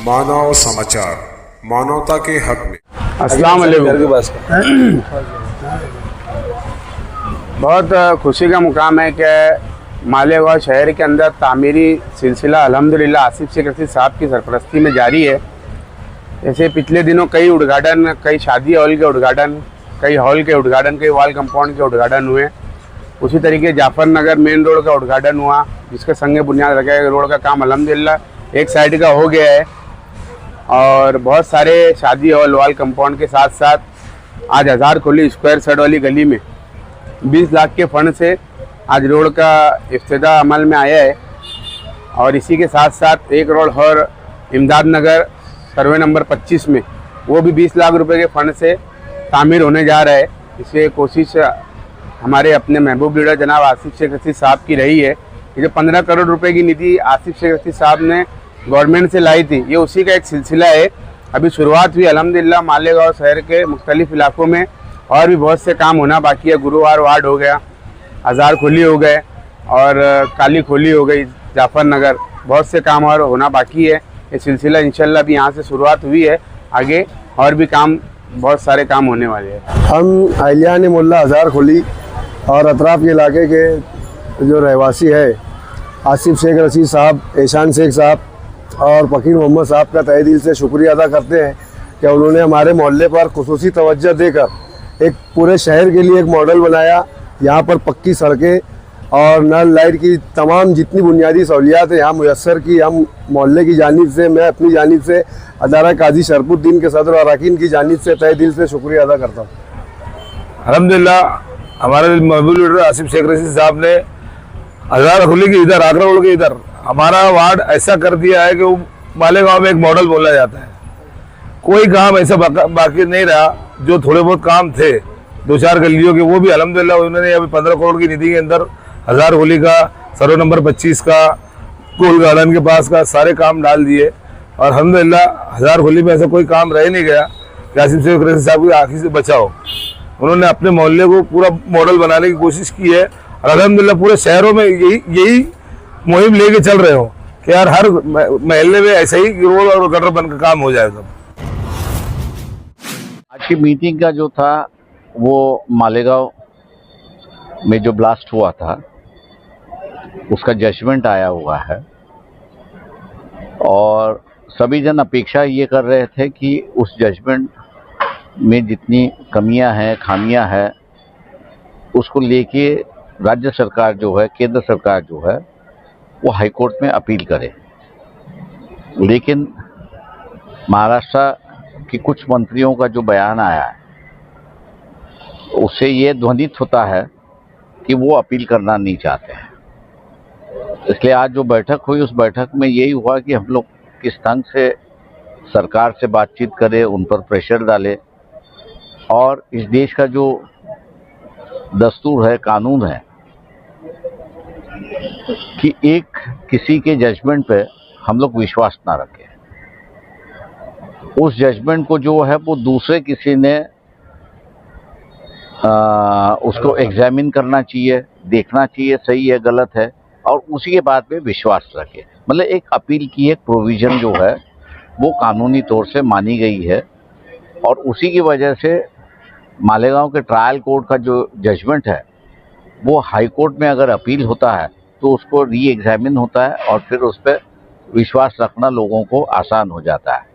मानव समाचार, मानवता के हक में। अस्सलाम वालेकुम। बहुत खुशी का मुकाम है कि मालेगांव शहर के अंदर तामीरी सिलसिला अल्हम्दुलिल्लाह आसिफ शेख रशीद साहब की सरपरस्ती में जारी है। जैसे पिछले दिनों कई उद्घाटन, कई शादी हॉल के उद्घाटन, कई हॉल के उद्घाटन, कई वॉल कंपाउंड के उद्घाटन हुए। उसी तरीके जाफर नगर मेन रोड का उद्घाटन हुआ, जिसके संगे बुनियाद रखा गया। रोड का काम अल्हम्दुलिल्लाह एक साइड का हो गया है और बहुत सारे शादी हॉल वॉल कंपाउंड के साथ साथ आज 1000 खोली स्क्वायर सड़ वाली गली में 20 लाख के फंड से आज रोड का इफ्तिताह अमल में आया है। और इसी के साथ साथ एक रोड और इमदाद नगर सर्वे नंबर 25 में वो भी 20 लाख रुपए के फंड से तामीर होने जा रहा है। इसे कोशिश हमारे अपने महबूब लीडर जनाब आसिफ शेख रशीद साहब की रही है कि जो 15 करोड़ रुपए की निधि आसिफ शेख रशीद साहब ने गवर्नमेंट से लाई थी, ये उसी का एक सिलसिला है। अभी शुरुआत हुई अल्हम्दुलिल्लाह मालेगांव शहर के मुख्तलिफ इलाकों में, और भी बहुत से काम होना बाकी है। गुरुवार वार्ड हो गया, 1000 खोली हो गए और काली खोली हो गई, जाफर नगर, बहुत से काम और होना बाकी है। ये सिलसिला इंशाल्लाह अभी यहाँ से शुरुआत हुई है, आगे और भी काम, बहुत सारे काम होने वाले हैं। हम अहलियान मोहल्ला 1000 खोली और अतराफ़ के इलाके के जो रहवासी है आसिफ शेख रशीद साहब, एहसान शेख साहब और फ़कीर मोहम्मद साहब का तहे दिल से शुक्रिया अदा करते हैं कि उन्होंने हमारे मोहल्ले पर खुसूसी तवज्जो देकर एक पूरे शहर के लिए एक मॉडल बनाया। यहाँ पर पक्की सड़कें और नल लाइट की तमाम जितनी बुनियादी सहूलियात है यहाँ मुयस्सर की। हम मोहल्ले की जानिब से, मैं अपनी जानिब से, अदारा काजी शरफुद्दीन के सदर और अरकान की जानिब से तहे दिल से शुक्रिया अदा करता हूँ। अल्हम्दुलिल्लाह हमारे महबूब लीडर आसिफ शेख रशीद साहब ने 1000 खोली के इधर, आगरा रोड के इधर हमारा वार्ड ऐसा कर दिया है कि वो मालेगांव में एक मॉडल बोला जाता है। कोई काम ऐसा बाकी नहीं रहा। जो थोड़े बहुत काम थे 2-4 गलियों के, वो भी अल्हम्दुलिल्लाह उन्होंने अभी 15 करोड़ की निधि के अंदर 1000 खोली का, सर्वे नंबर 25 का, गोल गार्डन के पास का सारे काम डाल दिए। और अल्हम्दुलिल्लाह 1000 खोली में ऐसा कोई काम रह नहीं गया कि आसिफ शेख रशीद साहब की आँखी से बचाओ। उन्होंने अपने मोहल्ले को पूरा मॉडल बनाने की कोशिश की है और अल्हम्दुलिल्लाह पूरे शहरों में यही मुहिम लेके चल रहे हो कि यार हर महल्ले में ऐसे ही रोड और गटर बन का काम हो जाएगा। आज की मीटिंग का जो था वो मालेगांव में जो ब्लास्ट हुआ था उसका जजमेंट आया हुआ है और सभी जन अपेक्षा ये कर रहे थे कि उस जजमेंट में जितनी कमियां हैं, खामियां हैं, उसको लेके राज्य सरकार जो है, केंद्र सरकार जो है, वो हाई कोर्ट में अपील करे। लेकिन महाराष्ट्र के कुछ मंत्रियों का जो बयान आया है उससे ये ध्वनित होता है कि वो अपील करना नहीं चाहते हैं। इसलिए आज जो बैठक हुई उस बैठक में यही हुआ कि हम लोग किस ढंग से सरकार से बातचीत करें, उन पर प्रेशर डालें और इस देश का जो दस्तूर है, कानून है कि एक किसी के जजमेंट पे हम लोग विश्वास ना रखें। उस जजमेंट को जो है वो दूसरे किसी ने उसको एग्जामिन करना चाहिए, देखना चाहिए सही है गलत है, और उसी के बाद में विश्वास रखें। मतलब एक अपील की एक प्रोविज़न जो है वो कानूनी तौर से मानी गई है और उसी की वजह से मालेगांव के ट्रायल कोर्ट का जो जजमेंट है वो हाई कोर्ट में अगर अपील होता है तो उसको री एग्जामिन होता है और फिर उस पर विश्वास रखना लोगों को आसान हो जाता है।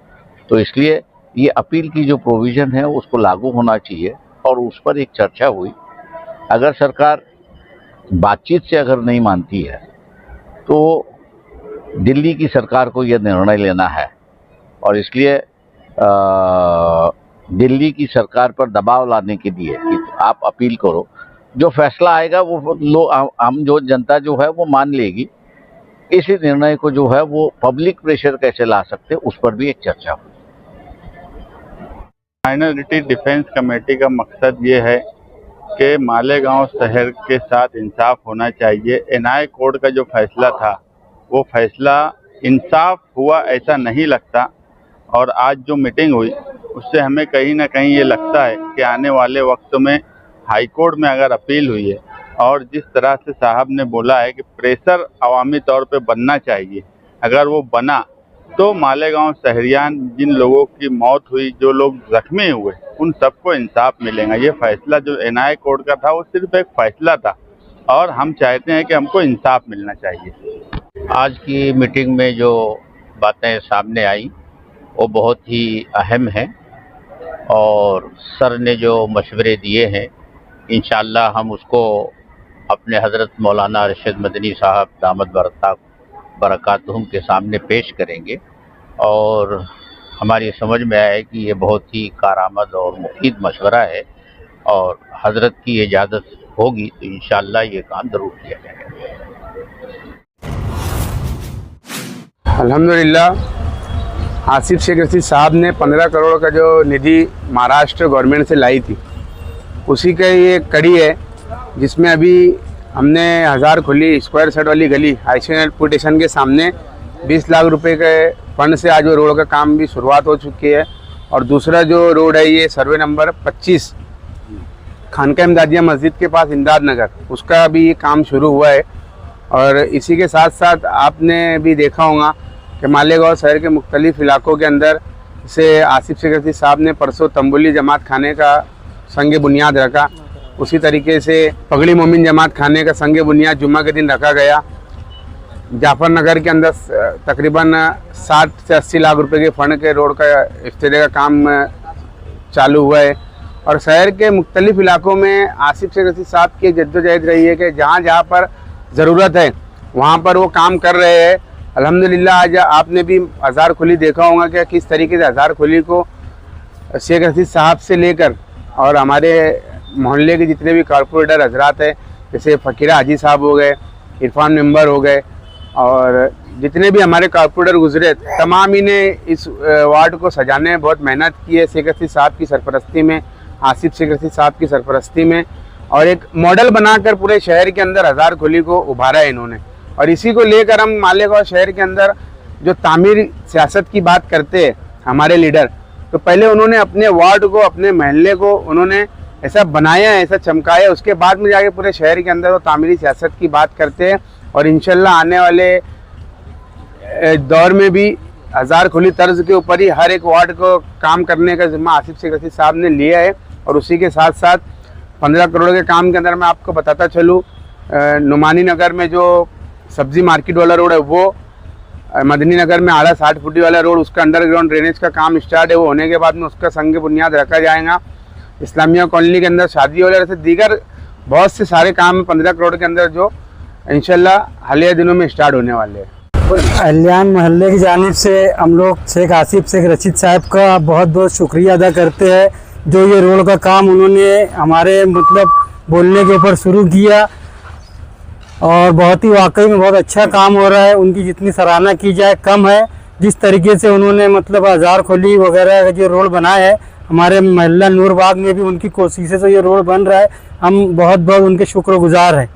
तो इसलिए ये अपील की जो प्रोविज़न है उसको लागू होना चाहिए और उस पर एक चर्चा हुई। अगर सरकार बातचीत से अगर नहीं मानती है तो दिल्ली की सरकार को यह निर्णय लेना है और इसलिए दिल्ली की सरकार पर दबाव लाने के लिए कि आप अपील करो। जो फैसला आएगा वो हम जो जनता जो है वो मान लेगी। इसी निर्णय को जो है वो पब्लिक प्रेशर कैसे ला सकते उस पर भी एक चर्चा हुई। माइनॉरिटी डिफेंस कमेटी का मकसद ये है कि मालेगांव शहर के साथ इंसाफ होना चाहिए। एनआई कोर्ट का जो फैसला था वो फैसला इंसाफ हुआ ऐसा नहीं लगता और आज जो मीटिंग हुई उससे हमें कहीं ना कहीं ये लगता है कि आने वाले वक्त में हाई कोर्ट में अगर अपील हुई है और जिस तरह से साहब ने बोला है कि प्रेशर अवामी तौर पे बनना चाहिए, अगर वो बना तो मालेगांव शहरियान जिन लोगों की मौत हुई, जो लोग जख्मी हुए, उन सबको इंसाफ मिलेगा। ये फैसला जो एनआई कोर्ट का था वो सिर्फ एक फैसला था और हम चाहते हैं कि हमको इंसाफ मिलना चाहिए। आज की मीटिंग में जो बातें सामने आई वो बहुत ही अहम है और सर ने जो मशवरे दिए हैं इंशाअल्लाह हम उसको अपने हज़रत मौलाना अरशद मदनी साहब दामद बरकातहुम के सामने पेश करेंगे और हमारी समझ में आया कि ये बहुत ही कारआमद और मुफीद मशवरा है और हज़रत की इजाज़त होगी तो इंशाअल्लाह ये काम ज़रूर किया जाएगा। अल्हम्दुलिल्लाह आसिफ शेख रशीद साहब ने 15 करोड़ का जो निधि महाराष्ट्र गवर्नमेंट से लाई थी उसी का ये कड़ी है, जिसमें अभी हमने 1000 खुली स्क्वायर सेट वाली गली आईसीएल पुलिस स्टेशन के सामने 20 लाख रुपए के फंड से आज वो रोड का काम भी शुरुआत हो चुकी है। और दूसरा जो रोड है ये सर्वे नंबर 25 खानका इमदादिया मस्जिद के पास इमदाद नगर, उसका भी काम शुरू हुआ है। और इसी के साथ साथ आपने भी देखा होगा कि मालेगांव शहर के मुख्तलिफ इलाकों के अंदर से आसिफ शेख रशीद साहब ने परसों तंबुली जमात खाने का संग बुनियाद रखा, उसी तरीके से पगड़ी मोमिन जमात खाने का संग बुनियाद जुम्मा के दिन रखा गया। जाफर नगर के अंदर तकरीबन 60 से 80 लाख रुपए के फंड के रोड का इफ्तिताह का काम चालू हुआ है। और शहर के मुख्तलिफ इलाकों में आसिफ शेख रशीद साहब की जद्दोजहद रही है कि जहाँ जहाँ पर ज़रूरत है वहाँ पर वो काम कर रहे हैं। अल्हम्दुलिल्लाह आज आपने भी 1000 खुली देखा होगा कि किस तरीके से 1000 खुली को शेख रशीद साहब से लेकर और हमारे मोहल्ले के जितने भी कॉर्पोरेटर हजरात हैं, जैसे फ़कीरा हाजी साहब हो गए, इरफान मेंबर हो गए और जितने भी हमारे कॉर्पोरेटर गुजरे, तमाम ही ने इस वार्ड को सजाने में बहुत मेहनत की है। शेख रशीद साहब की सरपरस्ती में, आसिफ शेख रशीद साहब की सरपरस्ती में, और एक मॉडल बनाकर पूरे शहर के अंदर 1000 खुली को उभारा है इन्होंने। और इसी को लेकर हम मालेगांव शहर के अंदर जो तामीर सियासत की बात करते हैं हमारे लीडर, तो पहले उन्होंने अपने वार्ड को, अपने महल्ले को उन्होंने ऐसा बनाया, ऐसा चमकाया, उसके बाद में जाके पूरे शहर के अंदर वो तामीरी सियासत की बात करते हैं। और इंशाल्लाह आने वाले दौर में भी 1000 खुली तर्ज के ऊपर ही हर एक वार्ड को काम करने का जिम्मा आसिफ शेख रशीद साहब ने लिया है। और उसी के साथ साथ 15 करोड़ के काम के अंदर मैं आपको बताता चलूँ, नुमानी नगर में जो सब्जी मार्केट वाला रोड है वो, मदनी नगर में आड़ा 60 फुटी वाला रोड, उसका अंडरग्राउंड ड्रेनेज का काम स्टार्ट है, वो होने के बाद में उसका संग बुनियाद रखा जाएगा। इस्लामिया कॉलोनी के अंदर शादी वाले ऐसे दीगर बहुत से सारे काम 15 करोड़ के अंदर जो इंशाल्लाह हालिया दिनों में स्टार्ट होने वाले हैं। कल्याण मोहल्ले की जानिब से हम लोग शेख आसिफ शेख रशीद साहब का बहुत बहुत शुक्रिया अदा करते हैं, जो ये रोड का काम उन्होंने हमारे मतलब बोलने के ऊपर शुरू किया और बहुत ही वाकई में बहुत अच्छा काम हो रहा है। उनकी जितनी सराहना की जाए कम है। जिस तरीके से उन्होंने मतलब 1000 खुली वगैरह का जो रोड बनाया है, हमारे मोहल्ला नूरबाग में भी उनकी कोशिशों से ये रोड बन रहा है। हम बहुत बहुत उनके शुक्रगुजार हैं।